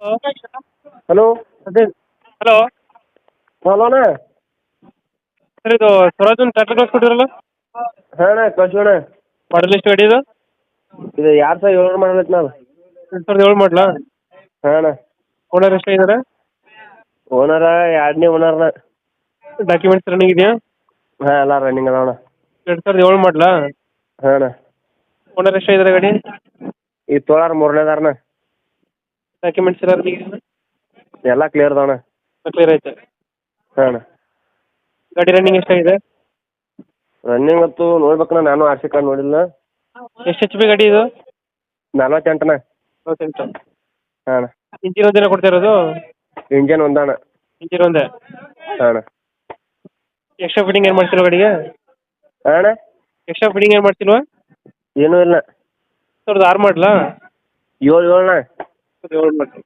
Hello ಅದೇ hello hello ಅಣ್ಣ. Sir ಇದು ಸ್ವರಾಜ್ ಒಂದು ಟ್ರ್ಯಾಕ್ಟರ್ ಕಳ್ಸ್ಕೊಟ್ಟಿರಲ್ಲ ಹಾಂ ಅಣ್ಣ ಕಳ್ಸೋಣ. ಮಾಡಲ್ ಎಷ್ಟು ಗಾಡಿ ಇದು? ಇದು 2700 ಮಾಡಲೈತೆ ನಾನು. 2007 ಮಾಡಲಾ? ಹಾಂ ಅಣ್ಣ. ಓನರ್ ಎಷ್ಟಾಗಿದ್ದಾರೆ? ಓನರ 2ನೇ ಓನರ್ನ. ಡಾಕ್ಯುಮೆಂಟ್ಸ್ ರನ್ನಿಂಗ್ ಇದೆಯಾ? ಹಾಂ ಎಲ್ಲ ರನ್ನಿಂಗ್ ಅದಾವ ಅಣ್ಣ. 2007 ಮಾಡಲಾ? ಹಾಂ ಅಣ್ಣ. ಓನರ್ ಎಷ್ಟಾಗಿದ್ದಾರೆ ಗಾಡಿ? ಈ ತೊಳಾರ 3ನೇದಾರನ. ಡಾಕ್ಯುಮೆಂಟ್ಸ್ ಎಲ್ಲ ರನ್ನಿಂಗ್ ಇದೆಯಾ? ಎಲ್ಲ ಕ್ಲಿಯರ್ ಅದಾವಣ್ಣ. ಕ್ಲಿಯರ್ ಐತೆ. ಹಾಂ ಅಣ್ಣ. ಗಾಡಿ ರನ್ನಿಂಗ್ ಎಷ್ಟಾಗಿದೆ? ರನ್ನಿಂಗ್ ಅಂತೂ ನೋಡ್ಬೇಕಣ್ಣ, ನಾನು ಆರ್ ಸಿ ಕಾರ್ಡ್ ನೋಡಿಲ್ಲ. ಎಷ್ಟು ಎಚ್ ಪಿ ಗಾಡಿ ಇದು? 48 ಅಣ್ಣ. 48. ಹಾಂ ಅಣ್ಣ. ಇಂಜಿನ್ ಒಂದೇನ ಕೊಡ್ತಾ ಇರೋದು? ಇಂಜನ್ ಒಂದಣ್ಣ. ಇಂಜಿನ್ ಒಂದೇ. ಹಾಂ ಅಣ್ಣ. ಎಕ್ಸ್ಟ್ರಾ ಫಿಟ್ಟಿಂಗ್ ಏನು ಮಾಡ್ತಿಲ್ವ ಗಾಡಿಗೆ? ಹಾಂ ಅಣ್ಣ. ಎಕ್ಸ್ಟ್ರಾ ಫಿಟ್ಟಿಂಗ್ ಏನು ಮಾಡ್ತಿಲ್ವಾ? ಏನೂ ಇಲ್ಲ. 2006 ಮಾಡಲಾ? 7 ಅಣ್ಣ. 2007 ಮಾಡಲ.